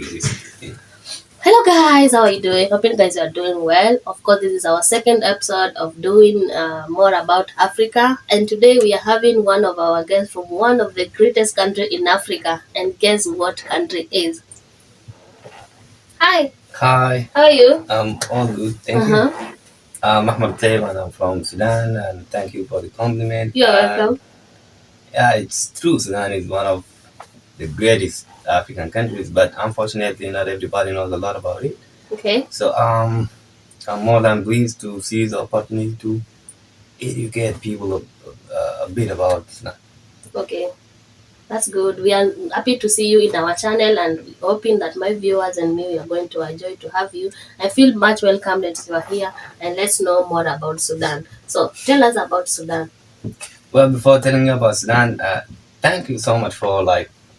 realistically. Hello guys, how are you doing? Hope you guys are doing well. Of course, this is our second episode of doing more about Africa, and today we are having one of our guests from one of the greatest country in Africa. And guess what country is? Hi, Hi, how are you? all good, thank you. Uh-huh. I'm Ahmed Taib and I'm from Sudan, and thank you for the compliment. You're And welcome. yeah, it's true, Sudan is one of the greatest African countries, but unfortunately, not everybody knows a lot about it. Okay. So, I'm more than pleased to seize the opportunity to educate people a bit about Sudan. Okay. That's good. We are happy to see you in our channel and hoping that my viewers and me are going to enjoy to have you. I feel much welcome that you are here and let's know more about Sudan. So tell us about Sudan. Well, before telling you about Sudan, thank you so much for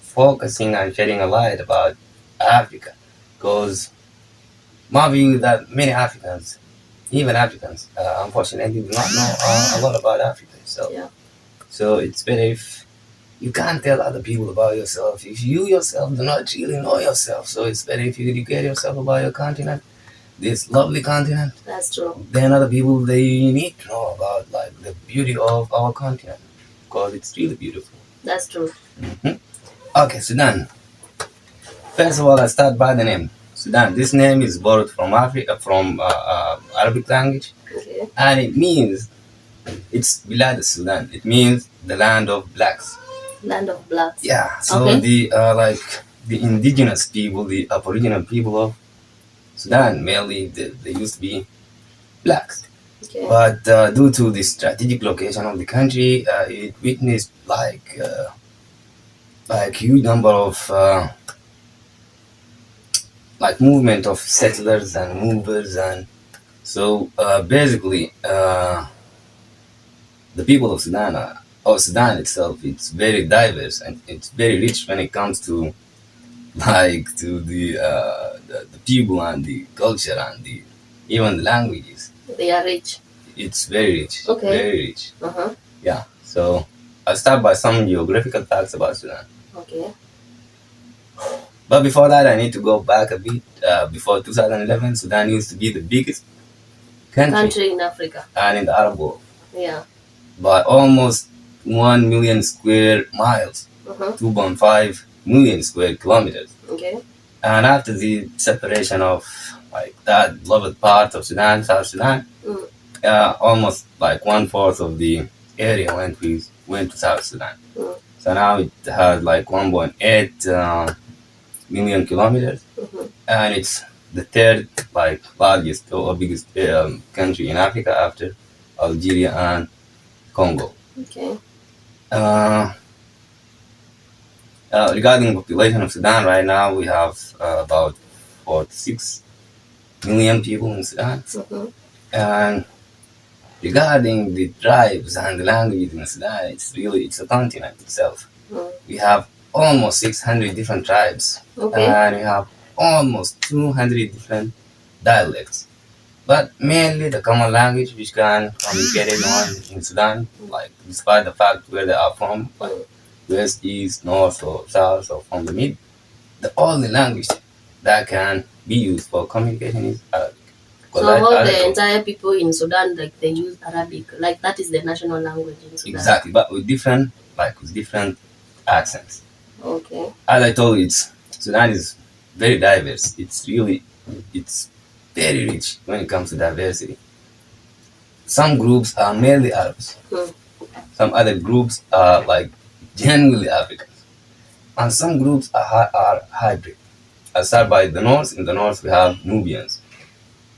focusing and shedding a light about Africa, because my view is that many Africans, even Africans, unfortunately, do not know a lot about Africa. So, Yeah. so it's better if you can't tell other people about yourself if you yourself do not really know yourself. So it's better if you educate yourself about your continent, this lovely continent. That's true. Then other people they need to know about like the beauty of our continent, because it's really beautiful. That's true. Mhm. Okay, Sudan. First of all, I start by the name. Sudan. This name is borrowed from Africa, from Arabic language, Okay. and it means it's Bilad Sudan. It means the land of blacks. Land of blacks. Yeah. So Okay. the indigenous people, the Aboriginal people of Sudan, mainly they used to be blacks. Okay. But due to the strategic location of the country, it witnessed huge number of movement of settlers and movers, and so basically the people of Sudan or Sudan itself, it's very diverse and it's very rich when it comes to the people and the culture and the even the languages. They are rich. It's very rich, Okay. very rich. Uh-huh. Yeah. So I'll start by some geographical facts about Sudan. Okay. But before that, I need to go back a bit. Before 2011, Sudan used to be the biggest country in Africa. and in the Arab world Yeah. by almost 1 million square miles, Uh-huh. 2.5 million square kilometers. Okay. And after the separation of that loved part of Sudan, South Sudan, almost like 1/4 of the area went to South Sudan. So now it has like 1.8 million kilometers, and it's the third largest or biggest country in Africa after Algeria and Congo. Okay. Regarding the population of Sudan right now, we have about 46 million people in Sudan. And regarding the tribes and the languages in Sudan, it's a continent itself. We have almost 600 different tribes. Okay. And we have almost 200 different dialects. But mainly the common language which can communicate everyone in Sudan, despite the fact where they are from, west, east, north, or south, or from the mid, the only language that can be used for communication is Arabic. So all the entire people in Sudan, they use Arabic, that is the national language in Sudan. Exactly, but with different accents. Okay. As I told you, Sudan is very diverse. It's very rich when it comes to diversity. Some groups are mainly Arabs. Some other groups are genuinely Africans. And some groups are hybrid. I'll start by the north. In the north, we have Nubians.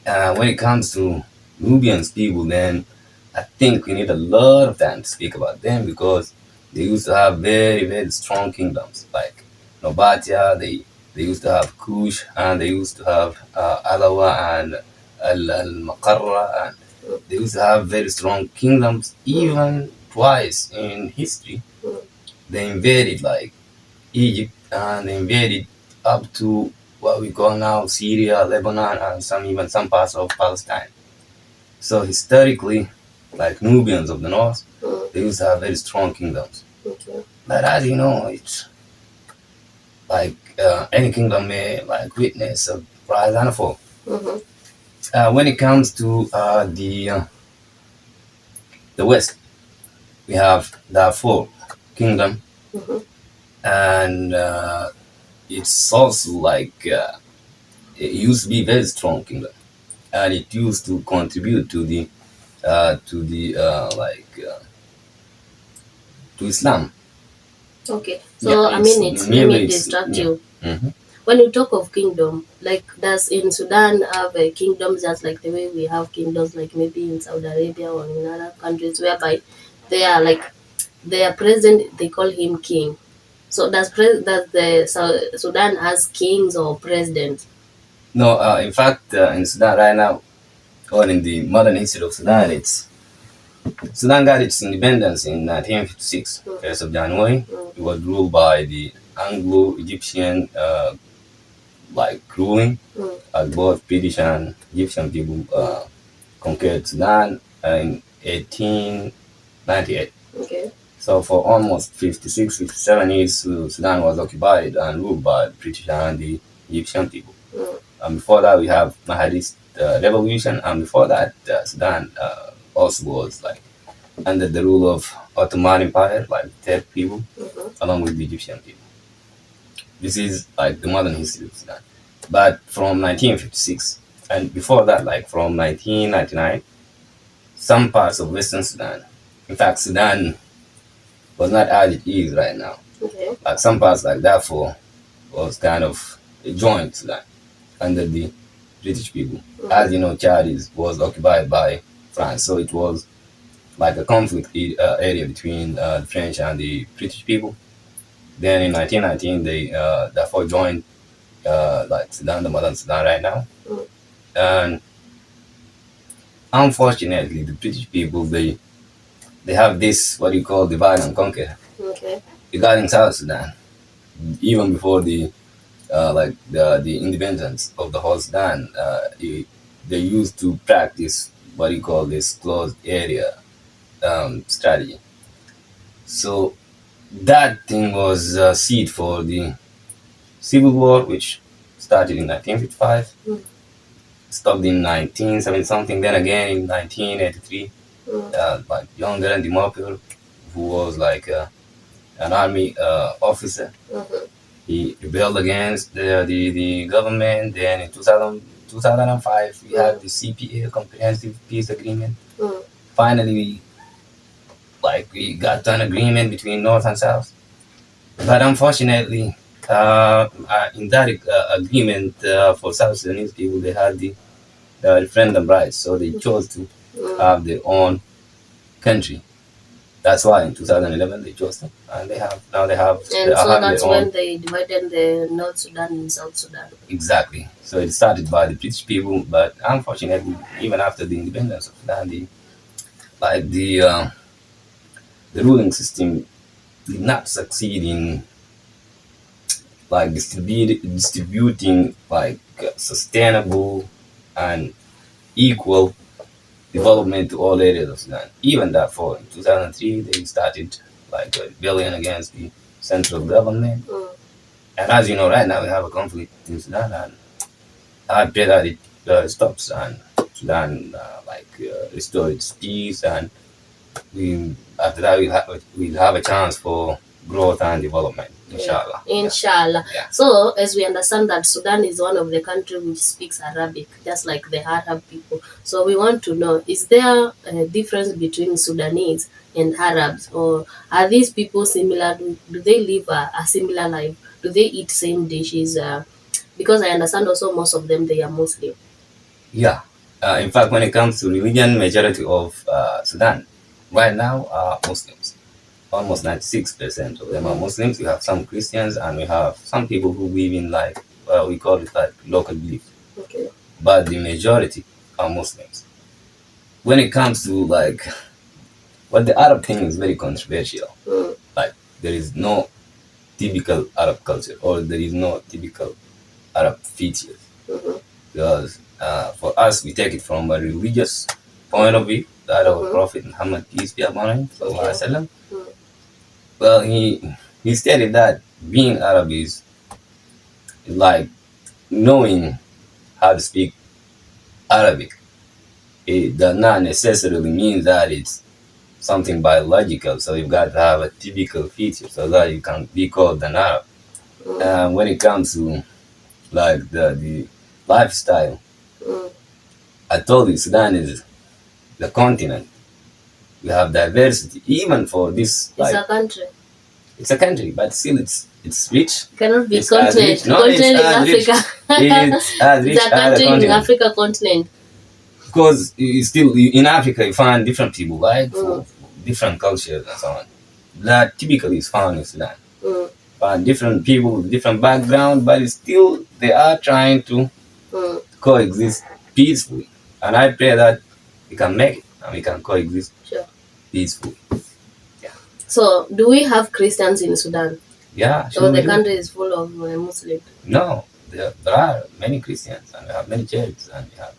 When it comes to Nubians people, then I think we need a lot of time to speak about them, because they used to have very, very strong kingdoms like Nobatia. They used to have Kush, and they used to have Alawa and Al-Maqarra, and they used to have very strong kingdoms. Even twice in history, they invaded Egypt, and they invaded up to what we call now Syria, Lebanon, and some parts of Palestine. So historically, Nubians of the north, they used to have very strong kingdoms. Okay. But as you know, it's any kingdom may like witness a rise and a fall. Mm-hmm. When it comes to the West, we have the four kingdom, Mm-hmm. and it's also like it used to be very strong kingdom, and it used to contribute to the to Islam. Okay. Yeah, So I it's mean, it's let nearly me it's distract yeah. you. Hmm. When you talk of kingdom, like does in Sudan have a kingdoms just like the way we have kingdoms, like maybe in Saudi Arabia or in other countries, whereby they are like their president, they call him king. So does the Sudan has kings or presidents? No, in fact, in Sudan right now, or in the modern history of Sudan, it's Sudan got its independence in 1956, Mm, 1st of January. mm, It was ruled by the Anglo-Egyptian like ruling, mm. as both British and Egyptian people Mm. conquered Sudan in 1898. Okay. So for almost 56, 57 years, Sudan was occupied and ruled by the British and the Egyptian people. Mm. And before that, we have Mahdi's revolution, and before that, Sudan also was like under the rule of Ottoman Empire, like Turk people, Mm-hmm. along with the Egyptian people. This is like the modern history of Sudan. But from 1956 and before that, like from 1999, some parts of Western Sudan, in fact, Sudan was not as it is right now. Okay. Like some parts like Darfur was kind of a joint Sudan under the British people. As Mm-hmm. you know, Chad was occupied by France, so it was like a conflict area between the French and the British people. Then in 1919, they therefore joined like Sudan, the modern Sudan right now. Mm. And unfortunately, the British people they have this what you call divide and conquer Okay. regarding South Sudan, even before the independence of the whole Sudan. They used to practice what you call this closed area strategy. So that thing was a seed for the Civil War, which started in 1955, Mm. stopped in 1970 something. Then again in 1983, Mm. like John Garang Dimokul, who was like an army officer, Mm-hmm. he rebelled against the government. Then in 2005, we Mm. had the CPA, Comprehensive Peace Agreement. Mm. Finally, we got an agreement between North and South. But unfortunately, in that agreement for South Sudanese people, they had the referendum rights, so they chose to Mm. have their own country. That's why in 2011 they chose them, and they And so have their that's when own. they divided the North Sudan and South Sudan. Exactly. So it started by the British people, but unfortunately, even after the independence of Sudan, like the ruling system did not succeed in like distributing like sustainable and equal development to all areas of Sudan. Even that for in 2003 they started like a rebellion against the central government. Mm. And as you know, right now we have a conflict in Sudan, and I pray that it stops and Sudan restore its peace, and we after that we'll have a chance for growth and development, Yeah, inshallah. inshallah. Yeah. So, as we understand that Sudan is one of the countries which speaks Arabic, just like the Arab people. So, we want to know: is there a difference between Sudanese and Arabs, or are these people similar? Do they live a similar life? Do they eat same dishes? Because I understand also most of them they are Muslim. Yeah. In fact, when it comes to religion, majority of Sudan right now are Muslims. Almost 96% of them are Muslims. We have some Christians, and we have some people who live in like we call it like local belief. Okay. But the majority are Muslims. When it comes to like what the Arab thing is very controversial. Mm. Like there is no typical Arab culture, or there is no typical Arab features. Mm-hmm. Because for us, we take it from a religious point of view, that our Prophet Muhammad, peace be upon him, sallallahu alaihi wasallam. Mm. Well, he stated that being Arab is like knowing how to speak Arabic. It does not necessarily mean that it's something biological. So you've got to have a typical feature so that you can be called an Arab. When it comes to like the lifestyle, I told you Sudan is the continent. We have diversity, even for this. It's Like a country. it's a country, but still it's rich. Cannot be It's as continent. rich. No, Continent it's is as rich. Africa. It's as rich It's a as the country in continent. Africa continent. Because in Africa you find different people, right? For different cultures and so on. That typically is found in Sudan. Find different people with different background, but still they are trying to coexist peacefully. And I pray that we can make it and we can coexist peacefully. Yeah. So, do we have Christians in Sudan? Yeah, So sure. the country is full of Muslims. No, there are many Christians and we have many churches and we have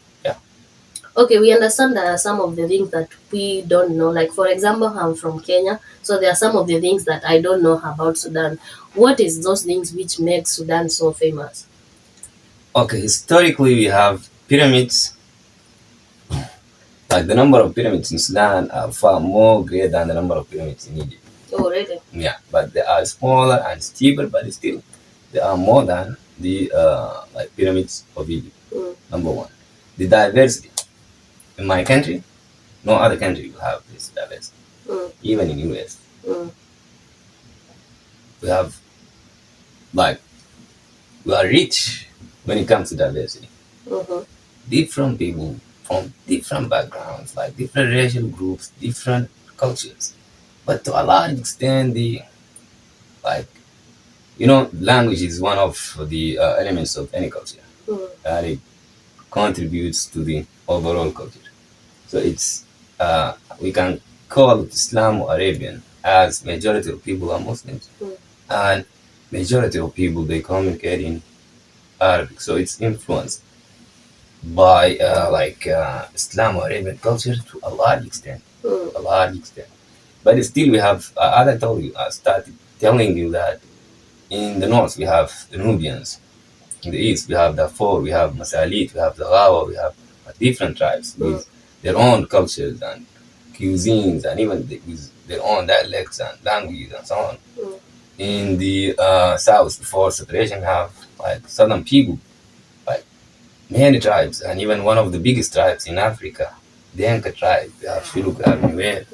Okay, we understand there are some of the things that we don't know. Like, for example, I'm from Kenya, so there are some of the things that I don't know about Sudan. What is those things which make Sudan so famous? Okay, historically we have pyramids. Like the number of pyramids in Sudan are far more greater than the number of pyramids in Egypt. Oh, really? Yeah, but they are smaller and steeper, but still they are more than the like pyramids of Egypt. Number one, the diversity in my country, no other country will have this diversity. Even in US, we have like we are rich when it comes to diversity. Different people from different backgrounds, like different racial groups, different cultures, but to a large extent, the like language is one of the elements of any culture, and it contributes to the overall culture. So it's we can call it Islamo-Arabian, as majority of people are Muslims, and majority of people they communicate in Arabic. So it's influenced by Islamo-Arabian culture to a large extent, But still, we have, as I told you, I started telling you that in the north we have the Nubians, in the east we have Darfur, we have Masalit, we have the Gawa, we have different tribes with their own cultures and cuisines, and even with their own dialects and languages and so on. In the south, before separation, we have like southern people, like many tribes, and even one of the biggest tribes in Africa, the Enka tribe. We have Shuluk, we have Nuer.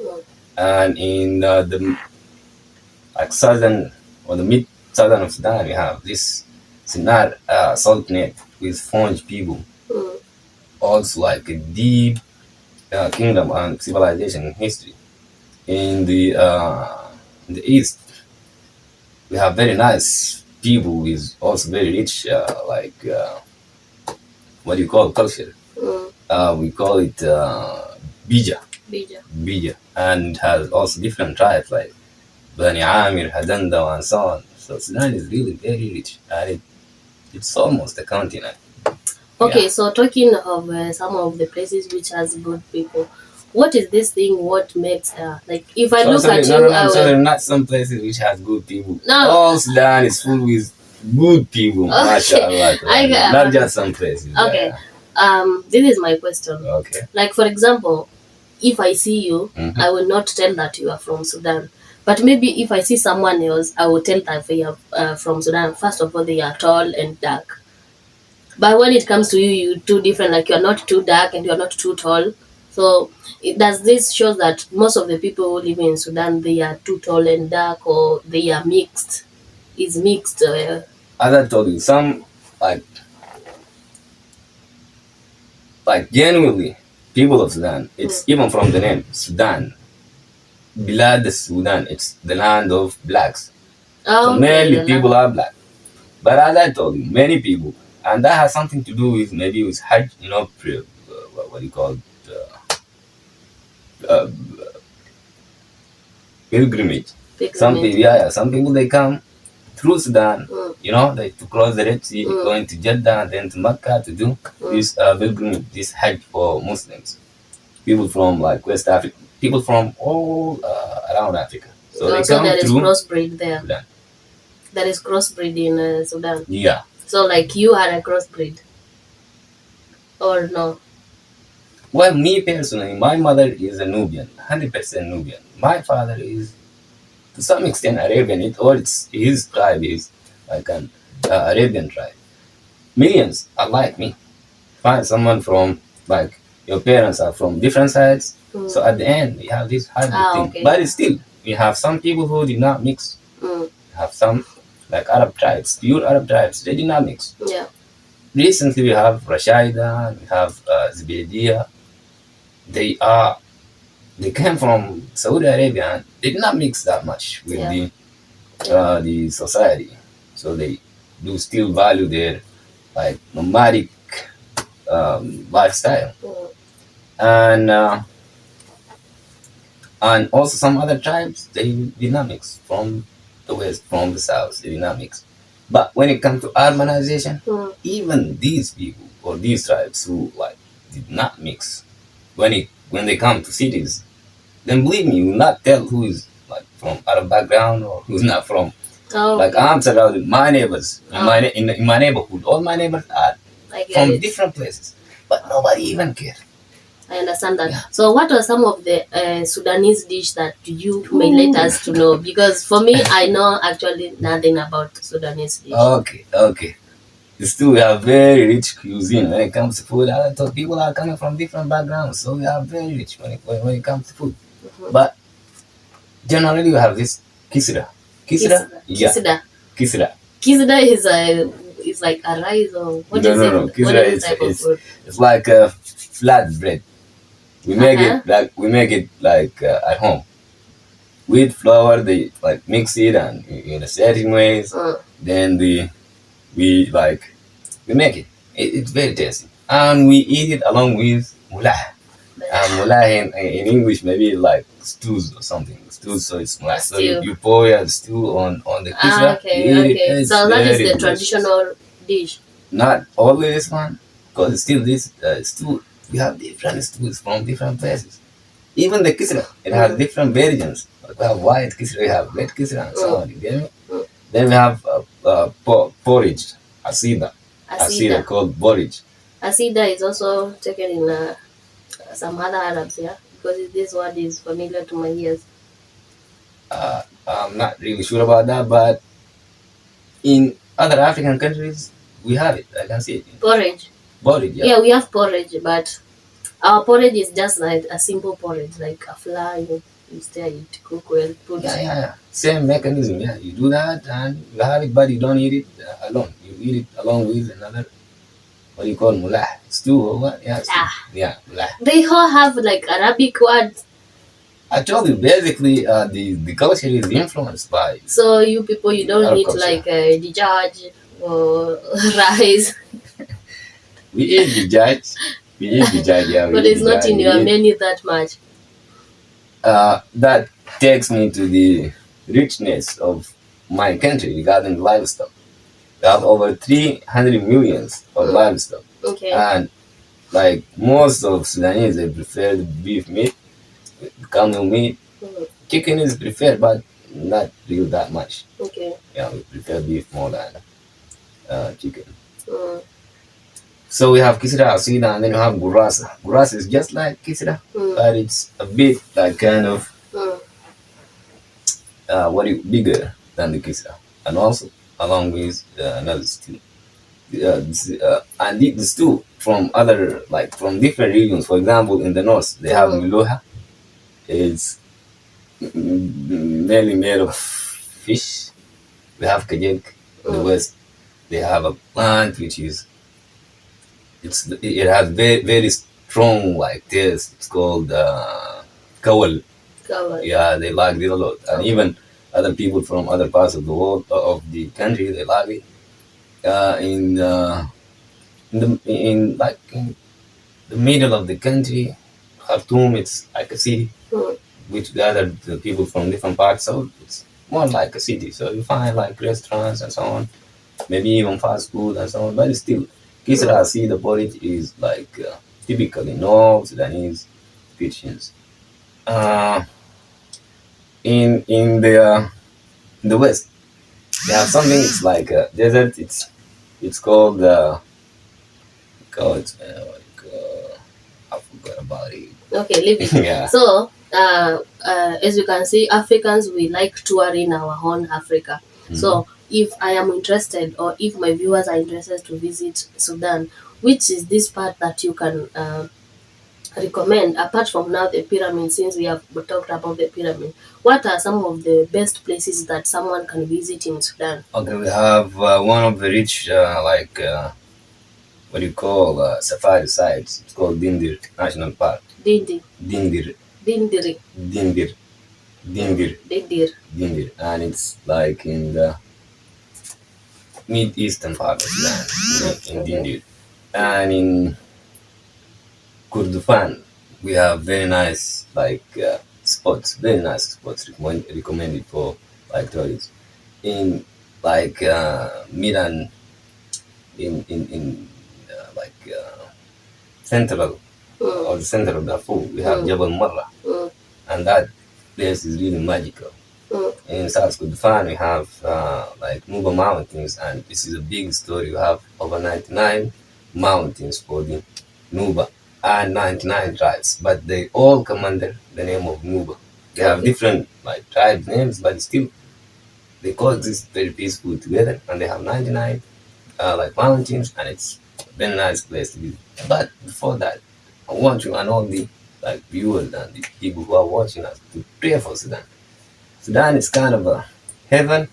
And in the like southern or the mid southern of Sudan, we have this Sinar Sultanate with Fonj people. Also, like a deep kingdom and civilization history. In the east, we have very nice people with also very rich, what do you call culture? We call it Bija. Bija. And has also different tribes like Bani Amir, Hadanda, and so on. So Sudan is really very rich, and it's almost a continent. Okay, so talking of some of the places which has good people, what is this thing? What makes like if I look at you, so there are not some places which has good people. No, all Sudan is full with good people. MashaAllah, not just some places. Okay, this is my question. Okay, like for example, if I see you, I will not tell that you are from Sudan. But maybe if I see someone else, I will tell that they are from Sudan. First of all, they are tall and dark. But when it comes to you, you're too different. Like you're not too dark and you're not too tall. So does this show that most of the people who live in Sudan, they are too tall and dark, or they are mixed? Is mixed. As I told you, some like genuinely people of Sudan. It's even from the name Sudan. Bilad Sudan. It's the land of blacks. So mainly people are black. But as I told you, many people, and that has something to do with maybe with Hajj, what do you call it? Pilgrimage. Some people they come through Sudan, they to cross the Red Sea, going to Jeddah, then to Mecca to do this pilgrimage, this Hajj for Muslims. People from like West Africa, people from all around Africa. So they come there is through crossbreed there. Sudan. There is crossbreed in Sudan. Yeah. So like you are a crossbreed or no? Well, me personally, my mother is a Nubian, 100% Nubian. My father is, to some extent, Arabian. His tribe is like an Arabian tribe. Millions are like me. Find someone from, like, your parents are from different sides. So at the end, we have this hybrid thing. Okay. But it's still, we have some people who did not mix. We have some, like Arab tribes, pure Arab tribes, they did not mix. Yeah. Recently, we have Rashaida, we have Zubaidia. They came from Saudi Arabia and they did not mix that much with the society. So they do still value their like nomadic lifestyle. And also some other tribes, they did not mix from the west, from the south, they did not mix. But when it comes to urbanization, even these people or these tribes who like did not mix, when they come to cities, then believe me, you will not tell who is like from Arab background or who's not from. Like I'm surrounded, my neighbors in my neighborhood, all my neighbors are from different places, but nobody even cares. I understand that. Yeah. So, what are some of the Sudanese dish that you may let us to know? Because for me, I know actually nothing about Sudanese dish. Okay. Still, we have very rich cuisine when it comes to food. I thought people are coming from different backgrounds, so we are very rich when it comes to food. But generally, we have this kisira. Kisida. Kisida is like a rice or what is it? No. Kisira it's like a flat bread. We make it like at home. With flour, they like mix it and in a certain ways. Then we make it. It's very tasty, and we eat it along with mullah. And mullah in English maybe like stews or something. Stews, so it's mullah. So you pour your stew on the kisra. Okay. So that is the traditional dish. Not always one, because it's still this stew. We have different stews from different places. Even the kisra, it has different versions. We have white kisra, we have red kisra, and so on. You get me? Then we have porridge, asida called porridge. Asida is also taken in some other Arabs, yeah, because this word is familiar to my ears. I'm not really sure about that, but in other African countries, we have it. I can see it. Porridge. Porridge, yeah. Yeah, we have porridge, but our porridge is just like a simple porridge, like a flour, you stir it, cook well, put. Yeah. Same mechanism, yeah. You do that and you have it, but you don't eat it alone. You eat it along with another, what do you call mullah? Stew or what? Yeah, stew. Yeah, mullah. They all have like Arabic words. I told you, basically, the culture is influenced by. So you people, you don't eat culture. Like dijaj or rice. We eat dijaj. Yeah. But it's not in your menu that much. That takes me to the richness of my country regarding livestock. We have over 300 millions of livestock. Okay. And like most of Sudanese, they prefer the beef meat, camel meat. Chicken is preferred, but not really that much. Okay. Yeah, we prefer beef more than chicken. So we have kisra, asida, and then we have gurasa. Gurasa is just like kisra, but it's a bit like kind of bigger than the kisra, and also along with another stew. And the stew from other, like from different regions. For example, in the north they have miloha. It's mainly made of fish. We have kajek. In the west they have a plant which is it has very, very strong like taste. It's called kawal. Yeah, they like it a lot, and even other people from other parts of the world of the country, they like it. In the middle of the country, Khartoum, it's like a city, which gathered the people from different parts. So it's more like a city. So you find like restaurants and so on, maybe even fast food and so on. But it's still kisra, see, the porridge is like typically North Sudanese kitchens. In the west, they have something. It's like a desert. It's It's called God, what you call, I forgot about it. Okay, leave it. Yeah. So, as you can see, Africans, we like touring our own Africa. Mhm. So, if I am interested, or if my viewers are interested to visit Sudan, which is this part that you can recommend, apart from now the pyramid, since we have talked about the pyramid, what are some of the best places that someone can visit in Sudan? Okay, we have one of the rich, what do you call, safari sites. It's called Dindir National Park. Dindi, Dindir, Dindiri, Dindir, Dindir, Dindir. Dindir, and it's like in the mid-eastern part of Sudan, in Okay. Dindir. And in Kurdufan, we have very nice spots, very nice spots recommended for like tourists. In like Milan, in central Mm, or the center of Darfur, we have mm, Jabal Marra, mm, and that place is really magical. mm. In South Kurdufan, we have like Nuba Mountains, and this is a big story. We have over 99 mountains for the Nuba and 99 tribes, but they all come under the name of Nuba. They have Okay. different like tribe names, but still they coexist very peacefully together, and they have 99 like mountains, and it's a very nice place to be. But before that, I want you and all the like viewers and the people who are watching us to pray for Sudan. Sudan is kind of a heaven,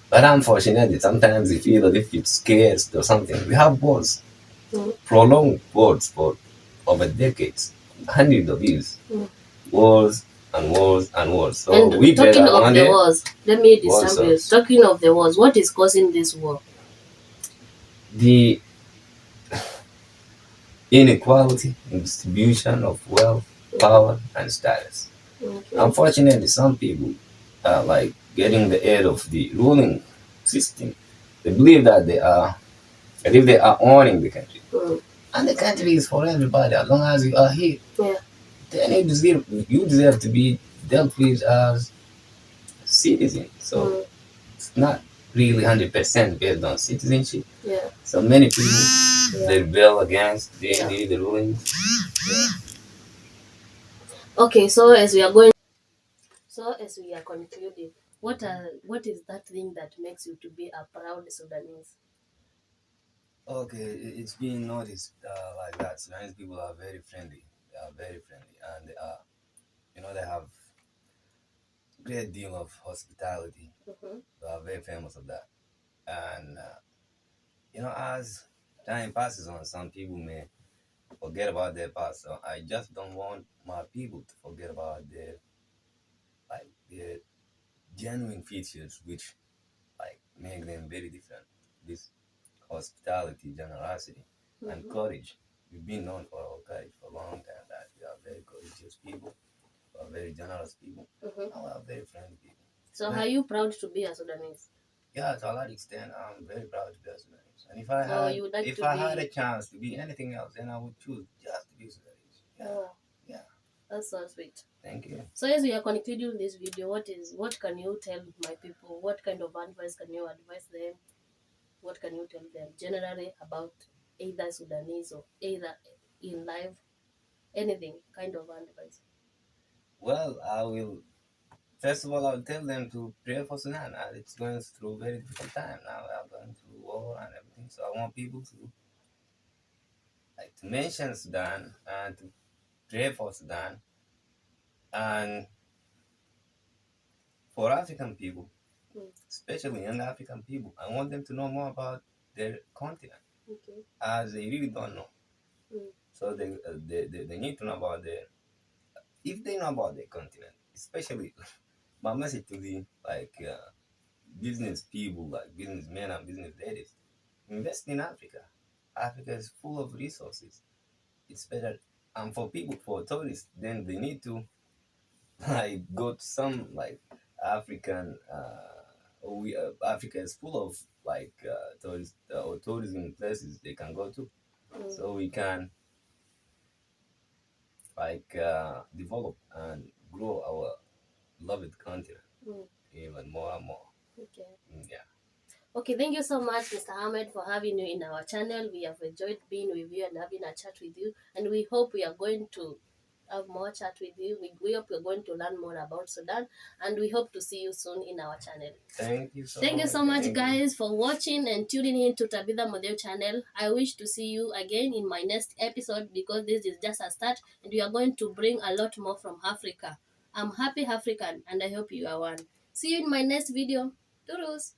but unfortunately, sometimes you feel as if it's scared or something. We have wars, Mm, prolonged wars for over decades, hundreds of years, mm. wars and wars and wars. So And we pray talking that of one the day wars, let me war disturb you. stops. Talking of the wars, what is causing this war? The inequality in distribution of wealth, Mhm. power, and status. Okay. Unfortunately, some people are like getting the aid of the ruling system. They believe that as if they are owning the country. Mm. And the country is for everybody as long as you are here. Yeah. Then you deserve to be dealt with as a citizen. So Mm. it's not really 100% based on citizenship. Yeah. So many people Yeah. they rebel against Yeah. the ruling. Okay. So as we are concluding, what is that thing that makes you to be a proud Sudanese? Okay, it's been noticed like that. Sudanese people are very friendly. They are very friendly, and they have great deal of hospitality. Mm-hmm. They are very famous of that. And as time passes on, some people may forget about their past. So I just don't want my people to forget about their genuine features, which like make them very different. This hospitality, generosity, and Mm-hmm. courage. We've been known for our courage for a long time. That we are very courageous people, we are very generous people, Mm-hmm. and we are very friendly people. So And are you proud to be a Sudanese? yeah, to a large extent, I'm very proud to be a Sudanese. And if I Or had you would like if to I had a be? chance to be anything else, then I would choose just to be Sudanese. Yeah, Oh, yeah. that's so sweet. Thank you. So as we are concluding this video, what can you tell my people? What kind of advice can you advise them? What can you tell them generally about either Sudanese or either in life, anything kind of advice? Well, I will. First of all, I'll tell them to pray for Sudan. It's going through a very difficult time now. We are going through war and everything. So I want people to mention Sudan and to pray for Sudan. And for African people, Mm, especially young African people, I want them to know more about their continent, okay. as they really don't know. Mm, So they need to know about if they know about their continent, especially my message to the business people, like businessmen and business ladies, invest in Africa. Africa is full of resources. It's better. And for people, for tourists, then they need to like go to some like African. Africa is full of tourist or tourism places they can go to, mm, so we can develop and grow our beloved continent mm, even more and more. okay. Yeah. Okay, thank you so much, Mr. Ahmed, for having you in our channel. We have enjoyed being with you and having a chat with you, and we hope we are going to have more chat with you. We hope you're going to learn more about Sudan, and we hope to see you soon in our channel. Thank you so Thank much. you so much, Thank you. guys, for watching and tuning in to Tabitha Model channel. I wish to see you again in my next episode, because this is just a start and we are going to bring a lot more from Africa. I'm happy African and I hope you are one. See you in my next video. Toodles!